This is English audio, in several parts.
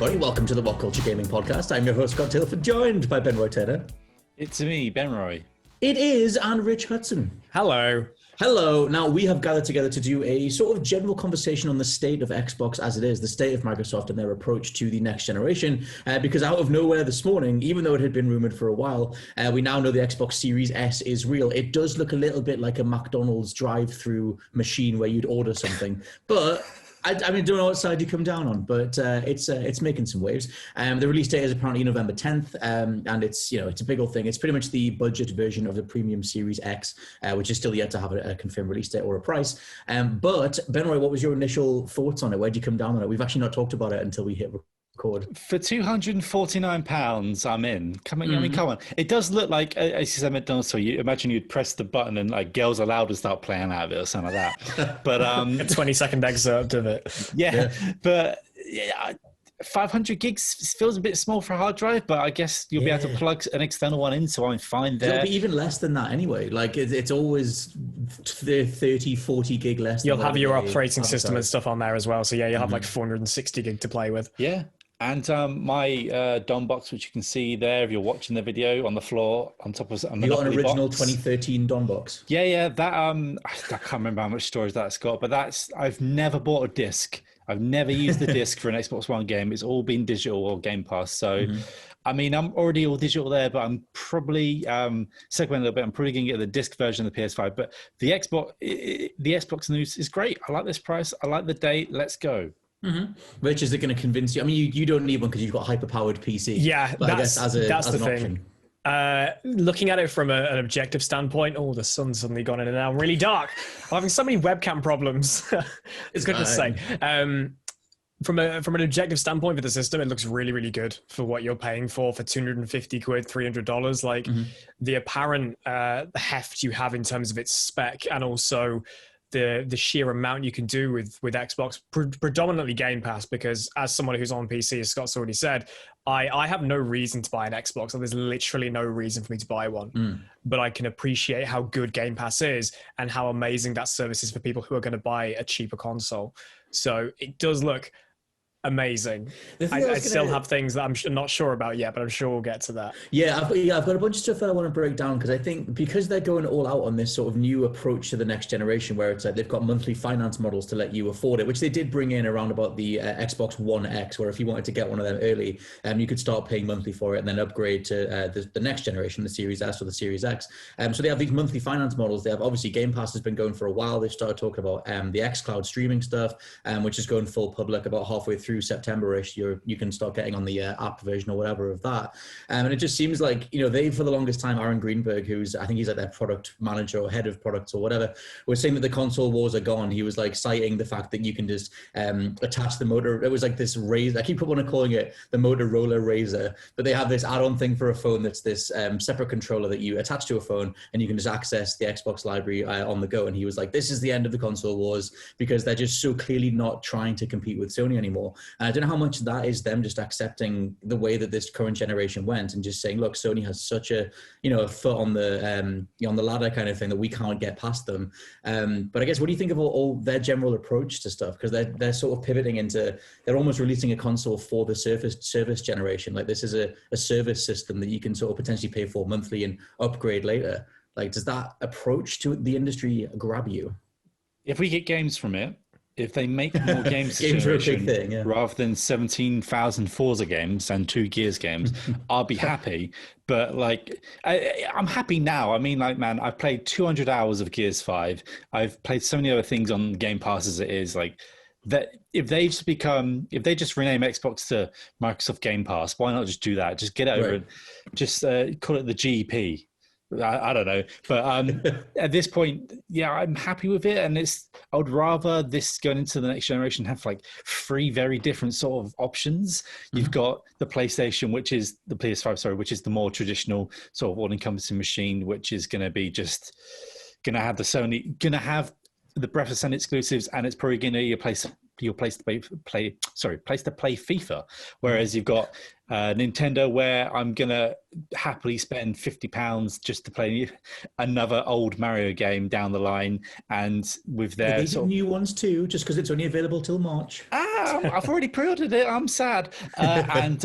everybody. Welcome to the WhatCulture Gaming Podcast. I'm your host, Scott Tilford, joined by Ben Roy Taylor. It's me, Ben Roy. It is, and Rich Hudson. Hello. Hello. Now, we have gathered together to do a sort of general conversation on the state of Xbox as it is, the state of Microsoft and their approach to the next generation. Because out of nowhere this morning, even though it had been rumored for a while, we now know the Xbox Series S is real. It does look a little bit like a McDonald's drive-through machine where you'd order something. But I mean, don't know what side you come down on, but it's making some waves. The release date is apparently November 10th, and it's a big old thing. It's pretty much the budget version of the premium Series X, which is still yet to have a confirmed release date or a price. But Ben Roy, what was your initial thoughts on it? Where'd you come down on it? We've actually not talked about it until we hit record. For £249, I'm in. I mean, come on. It does look like, as you said, McDonald's. So you imagine you'd press the button and like Girls Aloud would start playing out of it or something like that. But a 20-second excerpt of it. Yeah. But 500 gigs feels a bit small for a hard drive, but I guess you'll be able to plug an external one in, so I'm fine there. It'll be even less than that anyway. Like it's always 30, 40 gig less. You'll have your operating system and stuff on there as well. So yeah, you'll have like 460 gig to play with. Yeah. And my DOM box, which you can see there if you're watching the video on the floor on top of a you got an original box. 2013 DOM box. Yeah. That I can't remember how much storage that's got, but I've never bought a disc. I've never used the disc for an Xbox One game. It's all been digital or Game Pass. So, I mean, I'm already all digital there, but I'm probably segmenting a little bit. I'm probably going to get the disc version of the PS5. But the Xbox news is great. I like this price. I like the date. Let's go. Rich, is it going to convince you? I mean, you don't need one because you've got a hyper-powered PC. Yeah, but I guess as an option. Looking at it from an objective standpoint, the sun's suddenly gone in and now really dark. I'm having so many webcam problems. It's good to say. From an objective standpoint for the system, it looks really, really good for what you're paying for 250 quid, $300. Like the apparent heft you have in terms of its spec, and also the sheer amount you can do with Xbox, predominantly Game Pass, because as someone who's on PC, as Scott's already said, I have no reason to buy an Xbox. There's literally no reason for me to buy one. But I can appreciate how good Game Pass is and how amazing that service is for people who are going to buy a cheaper console. So it does look amazing. I still have things that I'm not sure about yet, but I'm sure we'll get to that. I've got a bunch of stuff that I want to break down, because I think because they're going all out on this sort of new approach to the next generation, where it's like they've got monthly finance models to let you afford it, which they did bring in around about the Xbox One X, where if you wanted to get one of them early, you could start paying monthly for it and then upgrade to the next generation, the Series S or the Series X. So they have these monthly finance models. They have, obviously, Game Pass has been going for a while. They've started talking about the xCloud streaming stuff, which is going full public about halfway through September-ish. You can start getting on the app version or whatever of that, and it just seems like they, for the longest time, Aaron Greenberg, who's, I think he's like their product manager or head of products or whatever, was saying that the console wars are gone. He was like citing the fact that you can just attach the motor. It was like this Razr. I keep on calling it the Motorola Razr, but they have this add-on thing for a phone that's this separate controller that you attach to a phone, and you can just access the Xbox library on the go. And he was like, this is the end of the console wars, because they're just so clearly not trying to compete with Sony anymore. And I don't know how much that is them just accepting the way that this current generation went and just saying, look, Sony has such a foot on the ladder kind of thing that we can't get past them. But I guess, what do you think of all their general approach to stuff? Because they're sort of pivoting into, they're almost releasing a console for the service generation. Like, this is a service system that you can sort of potentially pay for monthly and upgrade later. Like, does that approach to the industry grab you? If we get games from it, if they make more games, games are a big thing, yeah, rather than 17,000 Forza games and 2 Gears games, I'll be happy. But like, I'm happy now. I mean, like, man, I've played 200 hours of Gears 5. I've played so many other things on Game Pass as it is. Like, that if they just rename Xbox to Microsoft Game Pass, why not just do that? Just get it over and just call it the GP. I don't know, but at this point, yeah, I'm happy with it, and I would rather this going into the next generation have like 3 very different sort of options. You've got the PlayStation, which is the PS5, which is the more traditional sort of all-encompassing machine, which is going to be just going to have the Sony, going to have the Breath of Sun exclusives, and it's probably going to be a your place to play FIFA, whereas you've got Nintendo, where I'm gonna happily spend £50 just to play another old Mario game down the line, and with their they do new ones too, just because it's only available till March. I've already pre-ordered it. I'm sad, and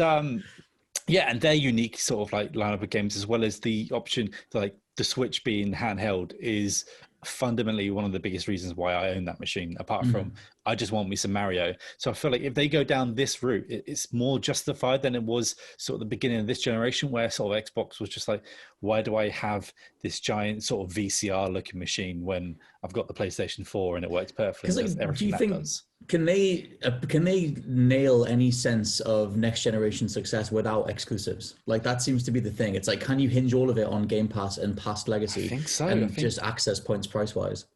their unique sort of like lineup of games, as well as the option to, like, the Switch being handheld, is fundamentally one of the biggest reasons why I own that machine, apart from I just want me some Mario. So I feel like if they go down this route, it's more justified than it was sort of the beginning of this generation, where sort of Xbox was just like, why do I have this giant sort of VCR looking machine when I've got the PlayStation 4 and it works perfectly? Like, do you think can they nail any sense of next generation success without exclusives? Like, that seems to be the thing. It's like, can you hinge all of it on Game Pass and past legacy? I think so. And just access points price wise?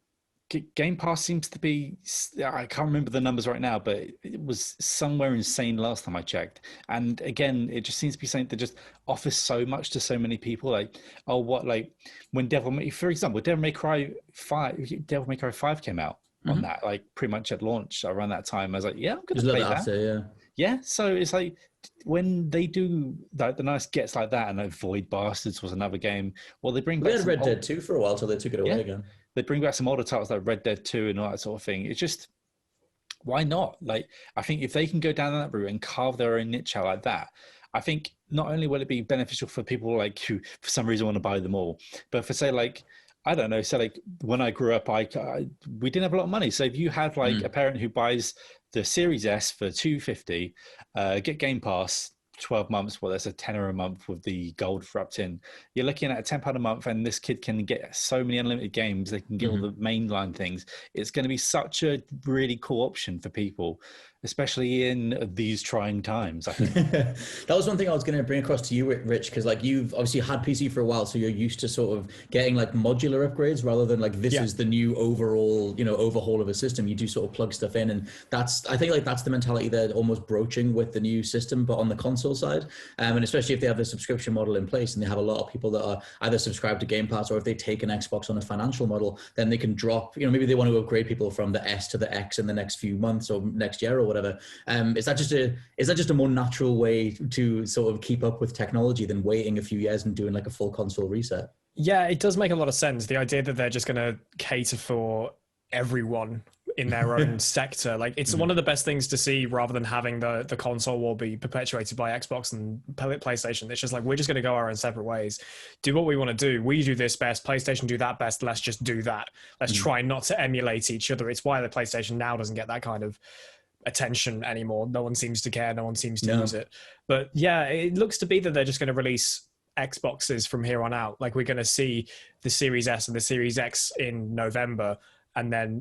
Game Pass seems to be, I can't remember the numbers right now, but it was somewhere insane last time I checked. And again, it just seems to be something that just offers so much to so many people. Like, when for example, Devil May Cry 5 came out on that, like pretty much at launch around that time. I was like, yeah, I'm going to play that. After, yeah. So it's like, when they do like the nice gets like that, and like Void Bastards was another game. Well, they had Red Dead 2 for a while, so they took it away again. They bring back some older titles like Red Dead 2 and all that sort of thing. It's just, why not? Like, I think if they can go down that route and carve their own niche out like that, I think not only will it be beneficial for people like who for some reason want to buy them all, but for, say, like, I don't know, so like when I grew up, we didn't have a lot of money. So if you had like a parent who buys the Series S for $250, get Game Pass 12 months, well, that's a tenner a month with the gold for opt-in. You're looking at £10 a month, and this kid can get so many unlimited games. They can get all the mainline things. It's going to be such a really cool option for people, especially in these trying times, I think. That was one thing I was going to bring across to you, Rich, because like you've obviously had PC for a while, so you're used to sort of getting like modular upgrades rather than like this is the new overall, overhaul of a system. You do sort of plug stuff in, and I think like that's the mentality they're almost broaching with the new system, but on the console side, and especially if they have the subscription model in place, and they have a lot of people that are either subscribed to Game Pass, or if they take an Xbox on a financial model, then they can drop, maybe they want to upgrade people from the S to the X in the next few months or next year or whatever. Is that just a more natural way to sort of keep up with technology than waiting a few years and doing like a full console reset? Yeah, it does make a lot of sense. The idea that they're just going to cater for everyone in their own sector. Like, it's one of the best things to see, rather than having the console war be perpetuated by Xbox and PlayStation. It's just like, we're just going to go our own separate ways, do what we want to do. We do this best, PlayStation do that best. Let's just do that. Let's try not to emulate each other. It's why the PlayStation now doesn't get that kind of attention anymore. No one seems to care. No one seems to use it. But yeah, it looks to be that they're just going to release Xboxes from here on out. Like, we're going to see the Series S and the Series X in November, and then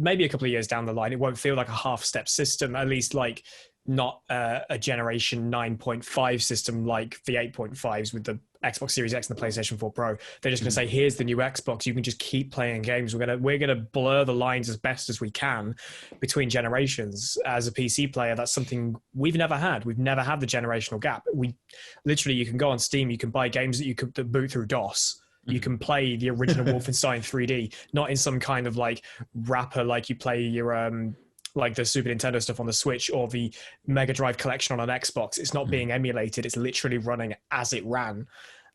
maybe a couple of years down the line, it won't feel like a half-step system, at least like not a generation 9.5 system like the 8.5s with the Xbox Series X and the PlayStation 4 Pro. They're just going to say, here's the new Xbox. You can just keep playing games. We're going to blur the lines as best as we can between generations. As a PC player, that's something we've never had. We've never had the generational gap. You can go on Steam, you can buy games that boot through DOS. You can play the original Wolfenstein 3D, not in some kind of like wrapper like you play your like the Super Nintendo stuff on the Switch or the Mega Drive collection on an Xbox. It's not being emulated. It's literally running as it ran.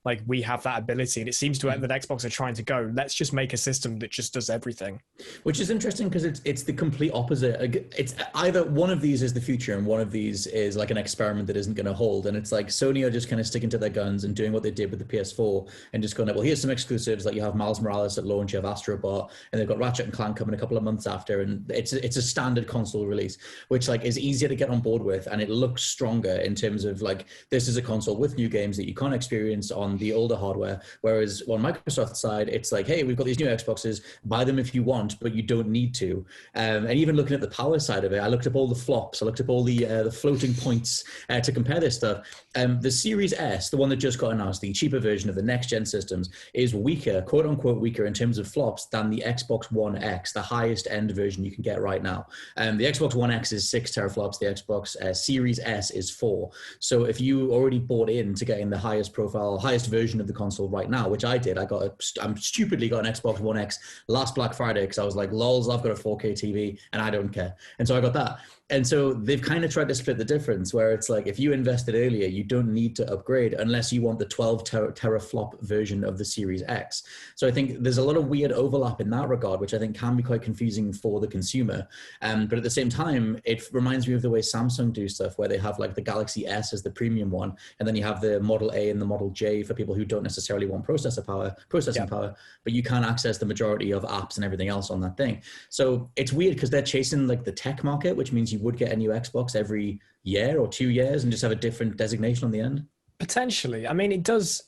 Like, we have that ability, and it seems to that Xbox are trying to go, let's just make a system that just does everything. Which is interesting, because it's the complete opposite. It's either one of these is the future and one of these is like an experiment that isn't going to hold. And it's like Sony are just kind of sticking to their guns and doing what they did with the PS4 and just going, well, here's some exclusives. Like, you have Miles Morales at launch, you have Astro Bot, and they've got Ratchet and Clank coming a couple of months after. And it's a standard console release, which like is easier to get on board with, and it looks stronger in terms of like, this is a console with new games that you can't experience on the older hardware. Whereas on Microsoft's side, it's like, hey, we've got these new Xboxes, buy them if you want, but you don't need to. And even looking at the power side of it, I looked up all the flops, I looked up all the floating points to compare this stuff. The Series S, the one that just got announced, the cheaper version of the next gen systems, is weaker, quote unquote weaker in terms of flops than the Xbox One X, the highest end version you can get right now. The Xbox One X is 6 teraflops, the Xbox Series S is 4. So if you already bought into getting the highest profile, highest highest version of the console right now, which I did. I'm stupidly got an Xbox One X last Black Friday because I was like, lols, I've got a 4K TV and I don't care. And so I got that. And so they've kind of tried to split the difference where it's like, if you invested earlier, you don't need to upgrade unless you want the 12 teraflop version of the Series X. So I think there's a lot of weird overlap in that regard, which I think can be quite confusing for the consumer. But at the same time, it reminds me of the way Samsung do stuff, where they have like the Galaxy S as the premium one, and then you have the Model A and the Model J for people who don't necessarily want processing power, but you can access the majority of apps and everything else on that thing. So it's weird because they're chasing like the tech market, which means you would get a new Xbox every year or 2 years and just have a different designation on the end. Potentially. I mean, it does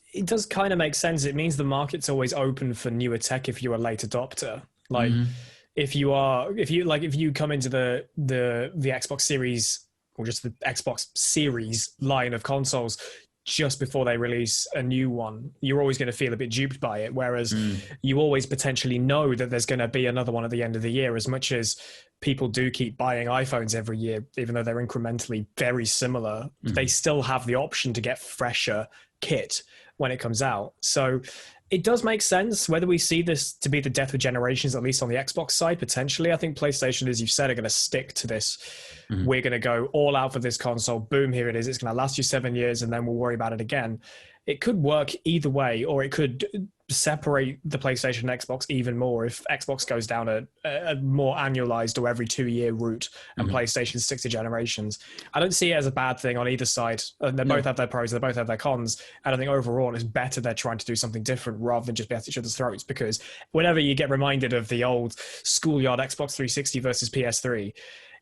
kind of make sense. It means the market's always open for newer tech if you're a late adopter. Like if you come into the Xbox Series or just the Xbox Series line of consoles just before they release a new one, you're always going to feel a bit duped by it. Whereas you always potentially know that there's going to be another one at the end of the year, as much as people do keep buying iPhones every year, even though they're incrementally very similar, they still have the option to get fresher kit when it comes out. So it does make sense. Whether we see this to be the death of generations, at least on the Xbox side, potentially, I think PlayStation, as you've said, are going to stick to this. We're going to go all out for this console. Boom, here it is. It's going to last you 7 years and then we'll worry about it again. It could work either way, or it could separate the PlayStation and Xbox even more if Xbox goes down a more annualized or every 2 year route and PlayStation sticks to generations. I don't see it as a bad thing on either side. They both have their pros, they both have their cons. And I think overall it's better they're trying to do something different rather than just be at each other's throats, because whenever you get reminded of the old schoolyard Xbox 360 versus PS3,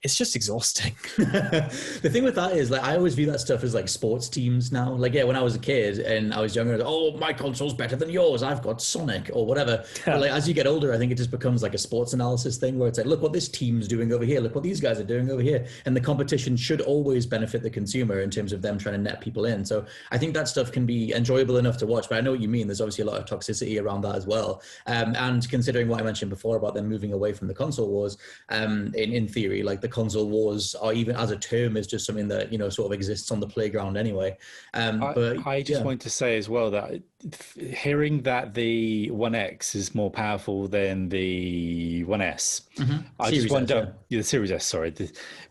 it's just exhausting. The thing with that is, like, I always view that stuff as like sports teams now. Like, yeah, when I was a kid and I was younger, I was, oh, my console's better than yours, I've got Sonic or whatever. But like, as you get older, I think it just becomes like a sports analysis thing where it's like, look what this team's doing over here, look what these guys are doing over here. And the competition should always benefit the consumer in terms of them trying to net people in. So I think that stuff can be enjoyable enough to watch, but I know what you mean. There's obviously a lot of toxicity around that as well. And considering what I mentioned before about them moving away from the console wars, in theory, like the console wars are, even as a term, is just something that, you know, sort of exists on the playground anyway. But I just want to say as well that hearing that the One X is more powerful than the One S, I just wonder, the Series S, sorry,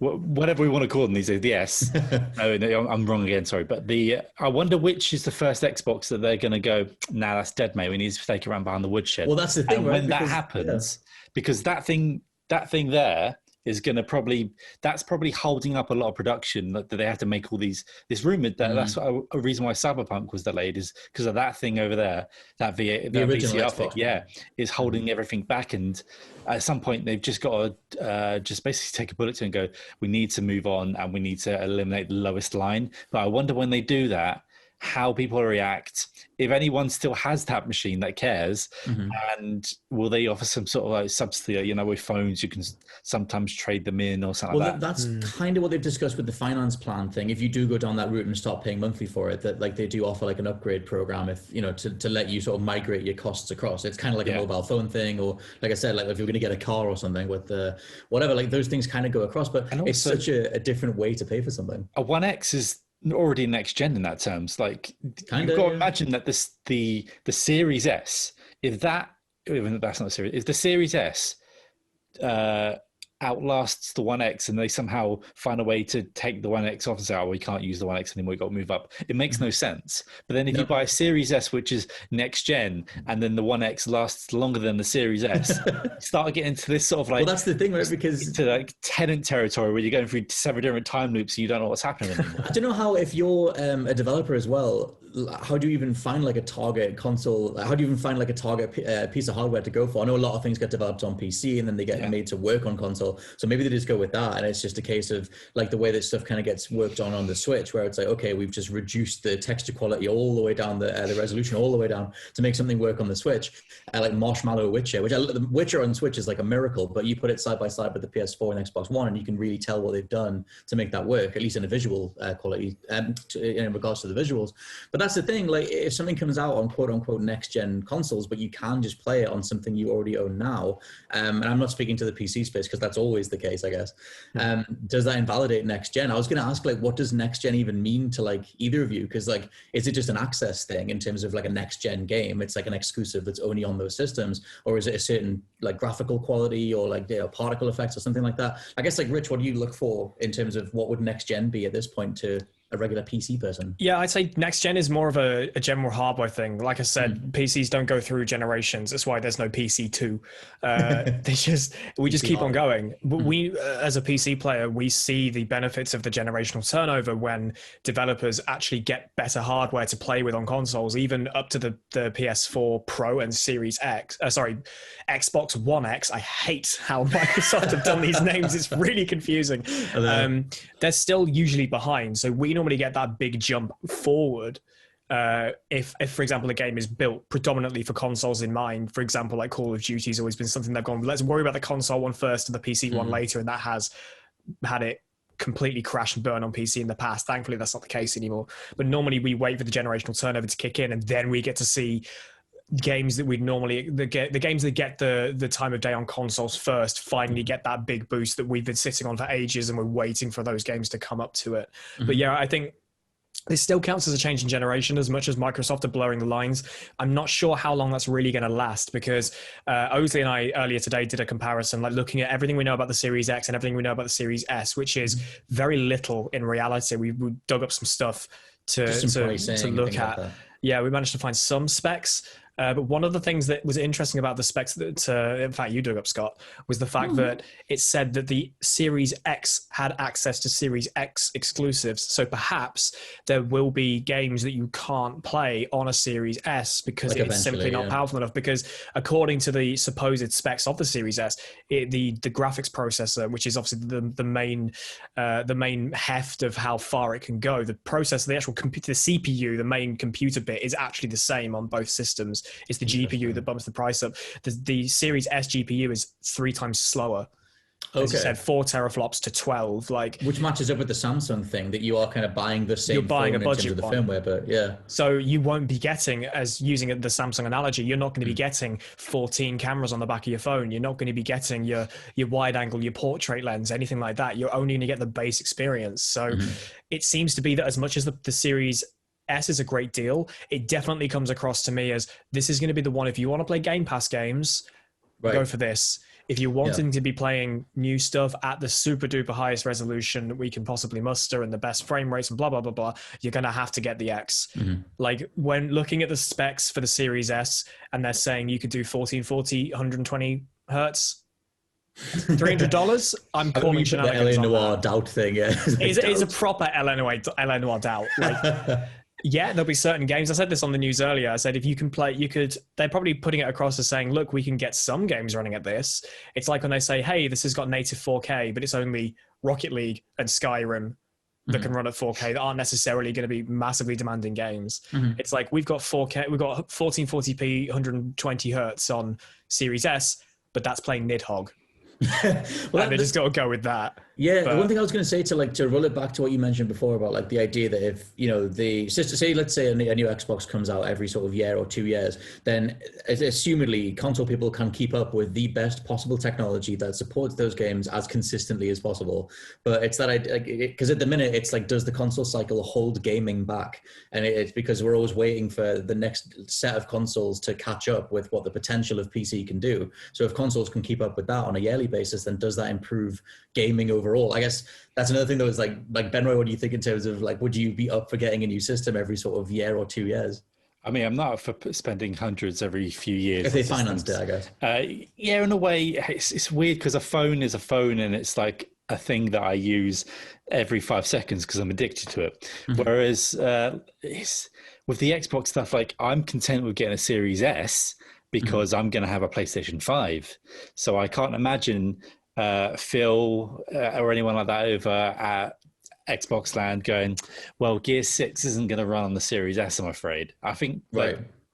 whatever we want to call them these days, the S. No, I'm wrong again, sorry. But I wonder which is the first Xbox that they're going to go, nah, that's dead, mate. We need to take it around behind the woodshed. Well, that's the thing, and right? When that happens, because that thing there is going to that's probably holding up a lot of production, that they have to make all this rumored that that's a reason why Cyberpunk was delayed, is because of that thing over there, that VCR thing, is holding everything back. And at some point they've just got to just basically take a bullet to and go, we need to move on and we need to eliminate the lowest line. But I wonder when they do that, how people react, if anyone still has that machine that cares, and will they offer some sort of like subsidy, you know, with phones you can sometimes trade them in or something like that. That's kind of what they've discussed with the finance plan thing. If you do go down that route and start paying monthly for it, that like they do offer like an upgrade program, if you know, to let you sort of migrate your costs across. It's kind of like a mobile phone thing, or like I said, like if you're going to get a car or something with whatever, like those things kind of go across, but it's such a different way to pay for something. A One X is already next gen in that terms. Like, you've got to imagine that the Series S, if that's not Series, if the Series S outlasts the One X and they somehow find a way to take the One X off and say, oh, we can't use the One X anymore, we've got to move up, it makes no sense. But then if you buy a Series S, which is next gen, and then the One X lasts longer than the Series S, start getting into this sort of like, well, that's the thing, right? Because to like tenant territory where you're going through several different time loops and you don't know what's happening anymore. I don't know how, if you're a developer as well, how do you even find like a target console? How do you even find like a target piece of hardware to go for? I know a lot of things get developed on PC and then they get made to work on console. So maybe they just go with that. And it's just a case of like the way that stuff kind of gets worked on the Switch, where it's like, okay, we've just reduced the texture quality all the way down, the resolution all the way down to make something work on the Switch. Like Marshmallow Witcher, the Witcher on Switch is like a miracle, but you put it side by side with the PS4 and Xbox One and you can really tell what they've done to make that work, at least in a visual quality, in regards to the visuals. But that's the thing. Like, if something comes out on quote unquote next gen consoles, but you can just play it on something you already own now, and I'm not speaking to the PC space because that's always the case, I guess. Does that invalidate next gen? I was going to ask, like, what does next gen even mean to like either of you? Because like, is it just an access thing in terms of like a next gen game? It's like an exclusive that's only on those systems, or is it a certain like graphical quality or like particle effects or something like that? I guess, like, Rich, what do you look for in terms of what would next gen be at this point to a regular PC person? Yeah, I'd say next gen is more of a general hardware thing. Like I said, PCs don't go through generations. That's why there's no PC2. We just keep on going. But we, as a PC player, we see the benefits of the generational turnover when developers actually get better hardware to play with on consoles, even up to the PS4 Pro and Series X. Xbox One X. I hate how Microsoft have done these names. It's really confusing. They're still usually behind. So we normally get that big jump forward if for example a game is built predominantly for consoles in mind. For example, like Call of Duty has always been something they've gone, let's worry about the console one first and the PC one later, and that has had it completely crash and burn on PC in the past. Thankfully that's not the case anymore, but normally we wait for the generational turnover to kick in, and then we get to see games that we'd normally the games that get the time of day on consoles first finally get that big boost that we've been sitting on for ages, and we're waiting for those games to come up to it. But yeah, I think this still counts as a change in generation as much as Microsoft are blurring the lines. I'm not sure how long that's really going to last, because Ozzy and I earlier today did a comparison, like looking at everything we know about the Series X and everything we know about the Series S, which is very little in reality. We dug up some stuff to look at. Like, yeah, we managed to find some specs. But one of the things that was interesting about the specs that, in fact, you dug up, Scott, was the fact that it said that the Series X had access to Series X exclusives. So perhaps there will be games that you can't play on a Series S because like it's simply not powerful enough. Because according to the supposed specs of the Series S, the graphics processor, which is obviously the main heft of how far it can go, the processor, the actual computer, the CPU, the main computer bit, is actually the same on both systems. It's the GPU that bumps the price up. The Series S GPU is 3 times slower. As you said, 4 teraflops to 12, like, which matches up with the Samsung thing that you are kind of buying the same. You're buying a budget in terms of the firmware, but yeah. So you won't be getting, as using the Samsung analogy, you're not going to be getting 14 cameras on the back of your phone. You're not going to be getting your wide angle, your portrait lens, anything like that. You're only going to get the base experience. So it seems to be that as much as the Series S is a great deal, it definitely comes across to me as this is going to be the one. If you want to play Game Pass games, go for this. If you're wanting to be playing new stuff at the super duper highest resolution that we can possibly muster and the best frame rates and blah, blah, blah, blah, you're going to have to get the X. Like, when looking at the specs for the Series S and they're saying you could do 1440, 120 hertz, $300, I'm calling shenanigans. The LA Noir doubt thing, It's a proper LA Noir doubt. Like, yeah, there'll be certain games. I said this on the news earlier. I said if you can play, they're probably putting it across as saying, look, we can get some games running at this. It's like when they say, hey, this has got native 4K, but it's only Rocket League and Skyrim that can run at 4K that aren't necessarily going to be massively demanding games. It's like we've got 4K, we've got 1440p, 120 hertz on Series S, but that's playing Nidhogg. Well, they just got to go with that. Yeah, the one thing I was going to say to roll it back to what you mentioned before about like the idea that if let's say a new Xbox comes out every sort of year or 2 years, then assumedly console people can keep up with the best possible technology that supports those games as consistently as possible. But it's that because at the minute it's like, does the console cycle hold gaming back? And it's because we're always waiting for the next set of consoles to catch up with what the potential of PC can do. So if consoles can keep up with that on a yearly basis, then does that improve gaming overall? I guess that's another thing that was like Benroy, what do you think in terms of like, would you be up for getting a new system every sort of year or 2 years? I mean, I'm not up for spending hundreds every few years. If they financed it, I guess. Yeah, in a way, it's weird because a phone is a phone and it's like a thing that I use every 5 seconds because I'm addicted to it. Whereas with the Xbox stuff, like I'm content with getting a Series S because I'm going to have a PlayStation 5. So I can't imagine Phil or anyone like that over at Xbox land going, well, Gear 6 isn't going to run on the Series S, I'm afraid. I think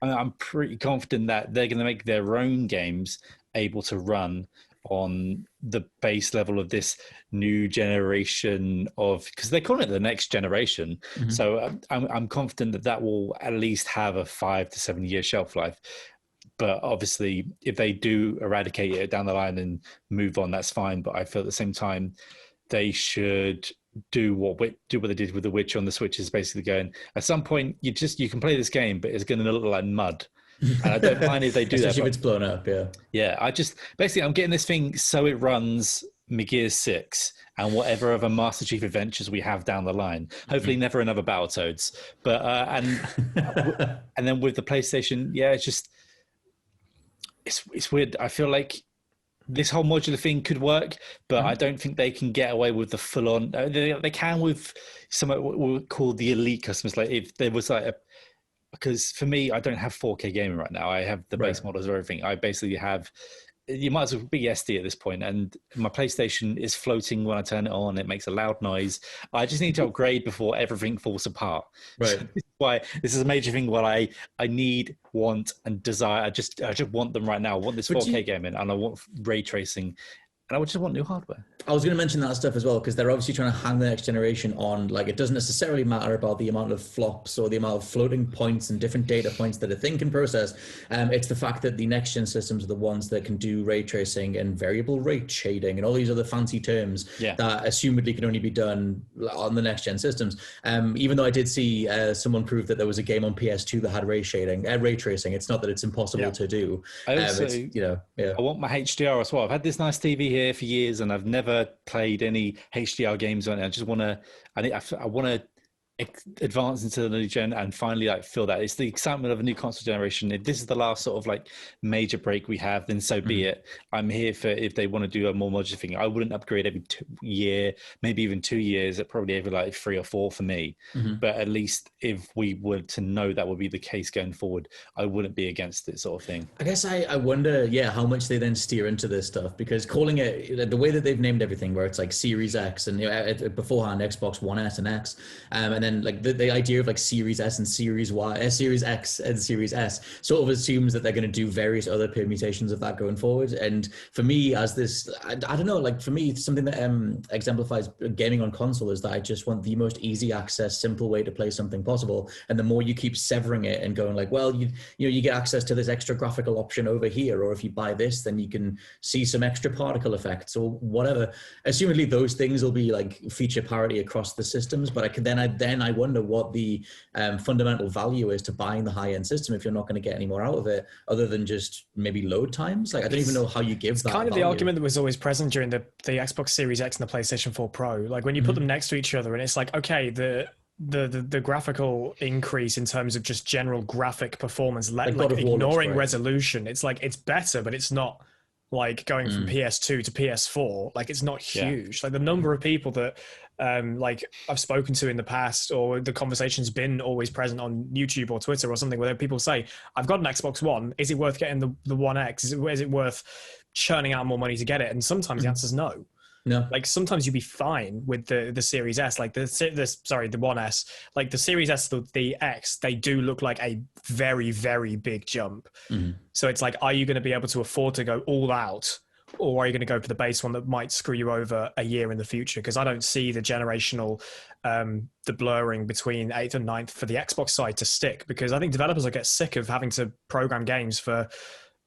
I'm pretty confident that they're going to make their own games able to run on the base level of this new generation of, because they call it the next generation. So I'm confident that will at least have a 5 to 7 year shelf life. But obviously, if they do eradicate it down the line and move on, that's fine. But I feel at the same time, they should do what they did with The Witcher on the Switch, is basically going, at some point, you can play this game, but it's going to look like mud. And I don't mind if they do Especially that. if it's blown up, yeah. Yeah, I'm getting this thing so it runs Gears 6 and whatever other Master Chief adventures we have down the line. Hopefully never another Battletoads. But, and then with the PlayStation, yeah, it's just, it's weird. I feel like this whole modular thing could work, but I don't think they can get away with the full-on. They can with some what we call the elite customers. Like if there was like because for me, I don't have 4K gaming right now. I have the base models of everything. I basically have. You might as well be SD at this point, and my PlayStation is floating when I turn it on. It makes a loud noise. I just need to upgrade before everything falls apart. Right. So this is why this is a major thing. What I need, want, and desire. I just want them right now. I want this 4K gaming, and I want ray tracing, and I just want new hardware. I was going to mention that stuff as well, because they're obviously trying to hang the next generation on, like, it doesn't necessarily matter about the amount of flops or the amount of floating points and different data points that a thing can process. It's the fact that the next gen systems are the ones that can do ray tracing and variable rate shading and all these other fancy terms that assumedly can only be done on the next gen systems. Even though I did see someone prove that there was a game on PS2 that had ray tracing. It's not that it's impossible to do. I also, I want my HDR as well. I've had this nice TV here for years, and I've never played any HDR games on it. I just want to. I want to advance into the new gen and finally feel that it's the excitement of a new console generation. If this is the last sort of major break we have, then so be it. I'm here for if they want to do a more modular thing. I wouldn't upgrade every year, maybe even 2 years. Probably every 3 or 4 for me. But at least if we were to know that would be the case going forward, I wouldn't be against it sort of thing. I guess I wonder, how much they then steer into this stuff, because calling it the way that they've named everything, where it's Series X and beforehand Xbox One S and X, and then the idea of Series S and Series Y, Series X and Series S sort of assumes that they're going to do various other permutations of that going forward. And for me, as this, I don't know, for me, something that exemplifies gaming on console is that I just want the most easy access, simple way to play something possible. And the more you keep severing it and going you get access to this extra graphical option over here, or if you buy this, then you can see some extra particle effects or whatever. Assumedly, those things will be feature parity across the systems, but I wonder what the fundamental value is to buying the high-end system if you're not going to get any more out of it other than just maybe load times. I don't even know how you give that. It's kind of the argument that was always present during the Xbox Series X and the PlayStation 4 Pro. When you put them next to each other, and it's okay, the graphical increase in terms of just general graphic performance, ignoring resolution, it's it's better, but it's not going from PS2 to PS4. It's not huge. The number of people that I've spoken to in the past, or the conversation's been always present on YouTube or Twitter or something, where people say, I've got an Xbox One, is it worth getting the One X? Is it worth churning out more money to get it? And sometimes the answer is no. No. Sometimes you'd be fine with the Series S, the One S. The Series S, the X, they do look like a very, very big jump. So it's are you going to be able to afford to go all out, or are you going to go for the base one that might screw you over a year in the future? Because I don't see the generational, the blurring between 8th and 9th for the Xbox side to stick, because I think developers will get sick of having to program games for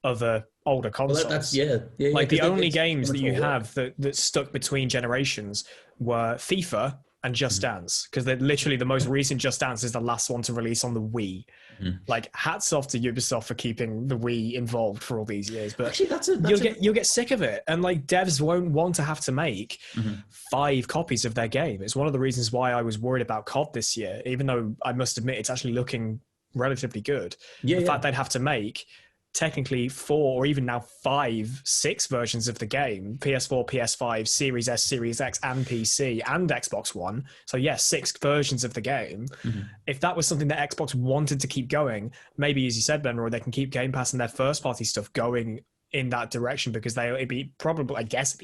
other older consoles. Well, the only games that you have that stuck between generations were FIFA and Just Dance, because they're literally the most recent Just Dance is the last one to release on the Wii. Hats off to Ubisoft for keeping the Wii involved for all these years. But actually, you'll get sick of it, and devs won't want to have to make 5 copies of their game. It's one of the reasons why I was worried about COD this year, even though I must admit it's actually looking relatively good. The fact they'd have to make technically 4 or even now 5, 6 versions of the game: PS4, PS5, Series S, Series X, and PC, and Xbox One. So 6 versions of the game. If that was something that Xbox wanted to keep going, maybe, as you said, Ben, or they can keep Game Pass and their first party stuff going in that direction, because it'd be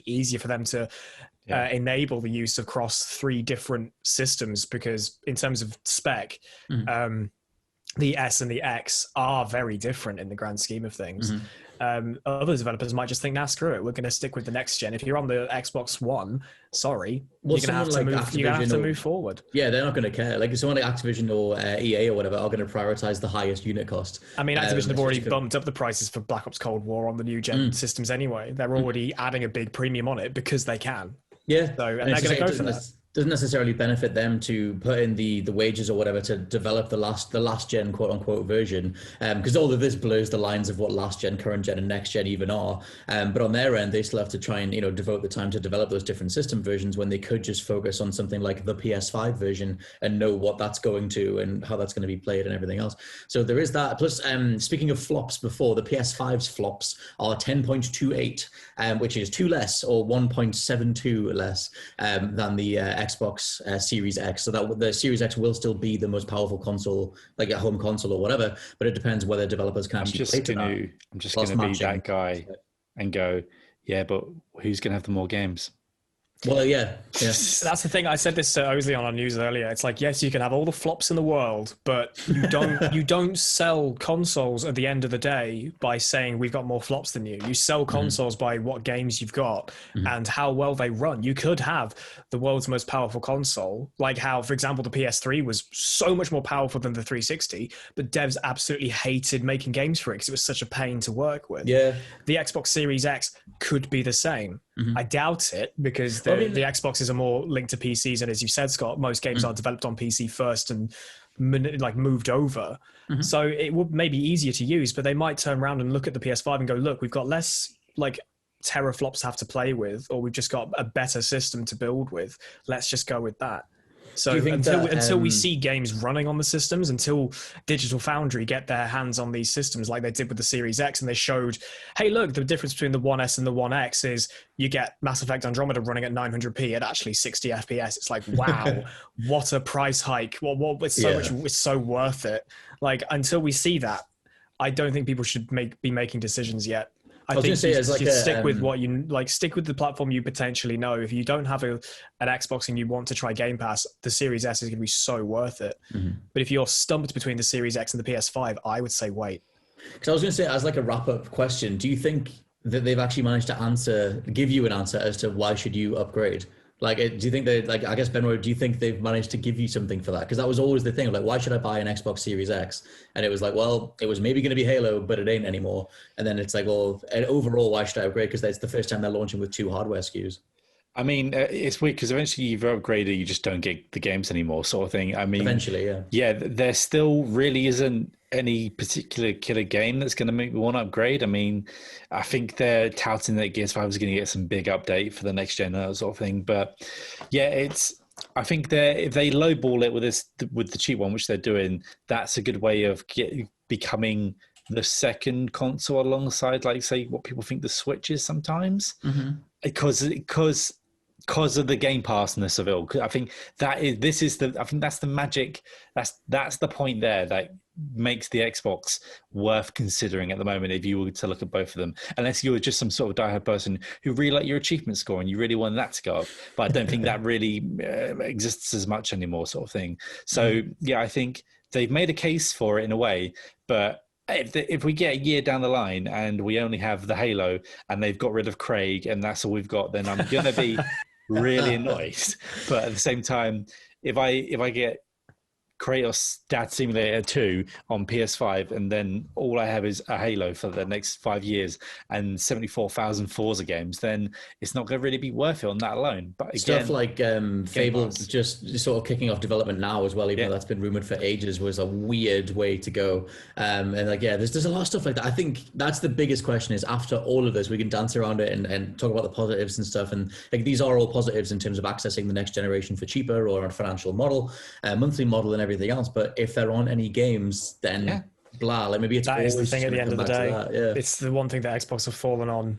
easier for them to enable the use of across 3 different systems, because in terms of spec, the S and the X are very different in the grand scheme of things. Other developers might just think, nah, screw it, we're going to stick with the next gen. If you're on the Xbox One, sorry, Well, you're going to have to move forward. Yeah, they're not going to care. Like someone like Activision or EA or whatever are going to prioritize the highest unit cost. I mean, Activision have already bumped up the prices for Black Ops Cold War on the new gen systems anyway. They're already adding a big premium on it because they can. Yeah, so and they're going to go for that. Doesn't necessarily benefit them to put in the wages or whatever to develop the last gen quote unquote version, because all of this blurs the lines of what last gen, current gen, and next gen even are. But on their end, they still have to try and devote the time to develop those different system versions when they could just focus on something like the PS5 version and know what that's going to and how that's going to be played and everything else. So there is that. Plus, speaking of flops, before the PS5's flops are 10.28, which is 2 less or 1.72 less than the Xbox Series X. So that the Series X will still be the most powerful console, like a home console or whatever, but it depends whether developers can actually play to that. I'm just going to be that guy and go, yeah, but who's going to have the more games? Well, yeah. That's the thing. I said this to Ozzy on our news earlier. It's like, yes, you can have all the flops in the world, but you don't sell consoles at the end of the day by saying we've got more flops than you. You sell consoles by what games you've got and how well they run. You could have the world's most powerful console, like how, for example, the PS3 was so much more powerful than the 360, but devs absolutely hated making games for it because it was such a pain to work with. Yeah. The Xbox Series X could be the same. I doubt it because the Xboxes are more linked to PCs, and as you said, Scott, most games are developed on PC first and moved over. So it would maybe easier to use, but they might turn around and look at the PS5 and go, look, we've got less teraflops to have to play with, or we've just got a better system to build with. Let's just go with that. So until we see games running on the systems, until Digital Foundry get their hands on these systems like they did with the Series X, and they showed, hey, look, the difference between the One S and the One X is you get Mass Effect Andromeda running at 900p at actually 60 FPS. It's like, wow, what a price hike. It's so worth it. Like, until we see that, I don't think people should be making decisions yet. I think stick with what you like. Stick with the platform you potentially know. If you don't have an Xbox and you want to try Game Pass, the Series S is going to be so worth it. But if you're stumped between the Series X and the PS5, I would say wait. Because I was going to say, as like a wrap-up question, do you think that they've actually managed to give you an answer as to why should you upgrade? Like, do you think they, like, I guess, Benro, do you think they've managed to give you something for that? Because that was always the thing, like, why should I buy an Xbox Series X? And it was like, well, it was maybe going to be Halo, but it ain't anymore. And then it's like, well, and overall, why should I upgrade? Because it's the first time they're launching with 2 hardware SKUs. I mean, it's weird because eventually you've upgraded, you just don't get the games anymore, sort of thing. I mean, eventually, yeah. Yeah, there still really isn't any particular killer game that's going to make me want to upgrade. I mean, I think they're touting that Gears 5 is going to get some big update for the next gen, that sort of thing. But yeah, I think if they lowball it with the cheap one, which they're doing, that's a good way of becoming the second console alongside, like, say, what people think the Switch is sometimes, because of the Game Pass-ness of it all. I think that's the magic. That's the point there that makes the Xbox worth considering at the moment if you were to look at both of them, unless you were just some sort of diehard person who really like your achievement score and you really want that to go up. But I don't think that really exists as much anymore, sort of thing. So yeah, I think they've made a case for it in a way, but if we get a year down the line and we only have the Halo and they've got rid of Craig and that's all we've got, then I'm going to be really annoyed. But at the same time, if I get Kratos Dad Simulator 2 on PS5 and then all I have is a Halo for the next 5 years and 74,000 Forza games, then it's not going to really be worth it on that alone. But again, stuff like Fable just sort of kicking off development now as well, even though that's been rumored for ages, was a weird way to go. And like, yeah, there's a lot of stuff like that. I think that's the biggest question is, after all of this, we can dance around it and talk about the positives and stuff. And like, these are all positives in terms of accessing the next generation for cheaper or on a financial model, monthly model and everything else. But if there aren't any games, then blah, like maybe it's that always is the thing at the end of the day. It's the one thing that Xbox have fallen on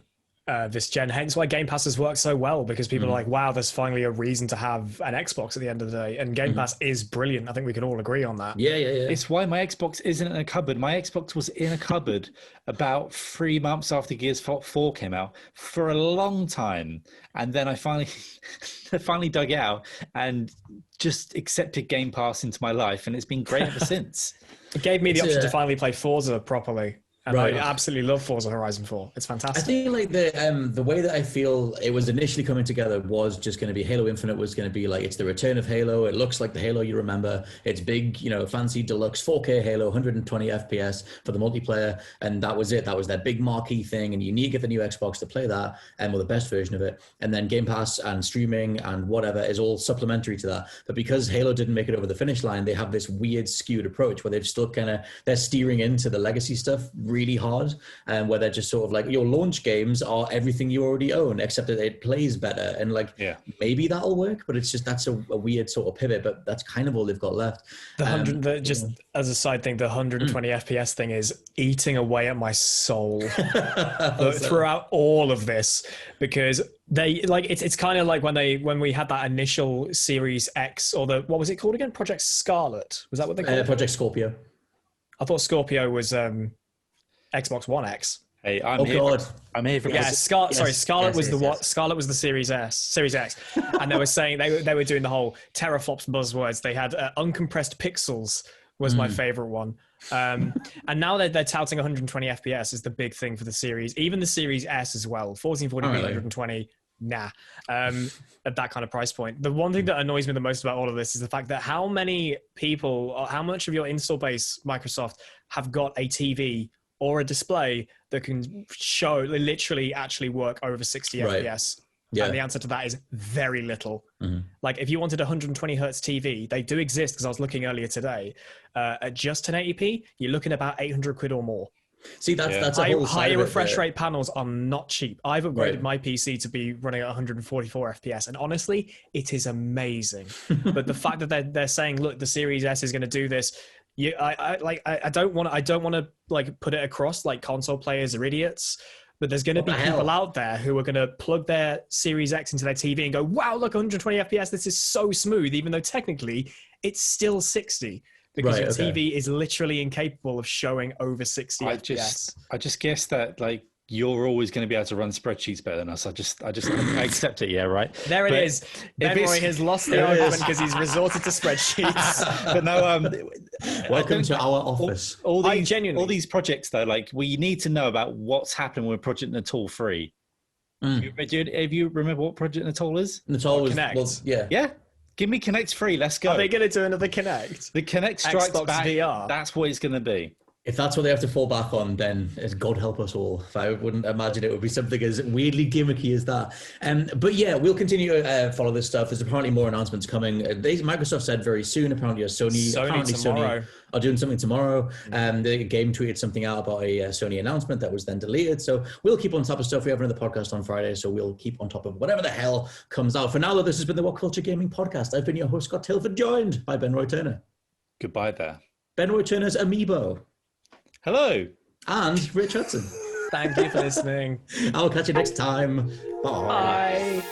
this gen, hence why Game Pass has worked so well, because people are like, wow, there's finally a reason to have an Xbox at the end of the day, and Game Pass is brilliant. I think we can all agree on that. Yeah. It's why my Xbox isn't in a cupboard. My Xbox was in a cupboard about 3 months after Gears 4 came out for a long time, and then I finally dug it out and just accepted Game Pass into my life, and it's been great ever since. It gave me the option to finally play Forza properly. And Right. I absolutely love Forza Horizon 4. It's fantastic. I think like the way that I feel it was initially coming together was just going to be Halo Infinite was going to be like, it's the return of Halo. It looks like the Halo you remember. It's big, fancy deluxe 4K Halo, 120 FPS for the multiplayer. And that was it. That was their big marquee thing. And you need to get the new Xbox to play that and the best version of it. And then Game Pass and streaming and whatever is all supplementary to that. But because Halo didn't make it over the finish line, they have this weird skewed approach where they've still they're steering into the legacy stuff really hard, and where they're just sort of like, your launch games are everything you already own, except that it plays better. And like, maybe that'll work, but it's just, that's a weird sort of pivot, but that's kind of all they've got left. Just as a side thing, the 120 FPS thing is eating away at my soul throughout all of this, because they like, it's kind of like when we had that initial Series X, or what was it called again? Project Scarlet. Was that what they called it? Project Scorpio. I thought Scorpio was Xbox One X. Hey, I'm here for Scarlet was Scarlet was the Series X, and they were saying they were doing the whole teraflops buzzwords. They had uncompressed pixels was my favorite one, and now they're touting 120 FPS is the big thing for the series. Even the Series S as well, 1440p 120. Nah, at that kind of price point. The one thing that annoys me the most about all of this is the fact that how many people, or how much of your install base, Microsoft, have got a TV or a display that can literally actually work over 60 FPS. Yeah. And the answer to that is very little. Like if you wanted a 120 hertz TV, they do exist, because I was looking earlier today, at just 1080p, you're looking at about 800 quid or more. See, that's a whole higher refresh rate panels are not cheap. I've upgraded my PC to be running at 144 FPS, and honestly, it is amazing. But the fact that they're saying, look, the Series S is going to do this, I don't want to like put it across like console players are idiots. But there's going to be people out there who are going to plug their Series X into their TV and go, wow, look, 120 FPS, this is so smooth, even though technically it's still 60. Because your TV is literally incapable of showing over 60 FPS. I just guess that like you're always going to be able to run spreadsheets better than us. I accept it. Yeah, right. There it is. Ben Roy has lost the argument because he's resorted to spreadsheets. But no, welcome to our office. All these projects though, like we need to know about what's happening with Project Natal 3. Have you remember what Project Natal is? Natal was Kinect. Yeah. Give me Kinect 3. Let's go. Are they going to do another Kinect? The Kinect strikes Xbox back. VR. That's what it's going to be. If that's what they have to fall back on, then God help us all. I wouldn't imagine it would be something as weirdly gimmicky as that. But yeah, we'll continue to follow this stuff. There's apparently more announcements coming. Microsoft said very soon. Apparently, Sony are doing something tomorrow. The game tweeted something out about a Sony announcement that was then deleted. So we'll keep on top of stuff. We have another podcast on Friday, so we'll keep on top of whatever the hell comes out. For now, though, this has been the WhatCulture Gaming Podcast. I've been your host, Scott Tilford, joined by Ben Roy Turner. Goodbye there. Ben Roy Turner's Amiibo. Hello. And Rich Hudson. Thank you for listening. I'll catch you next time. Bye. Bye.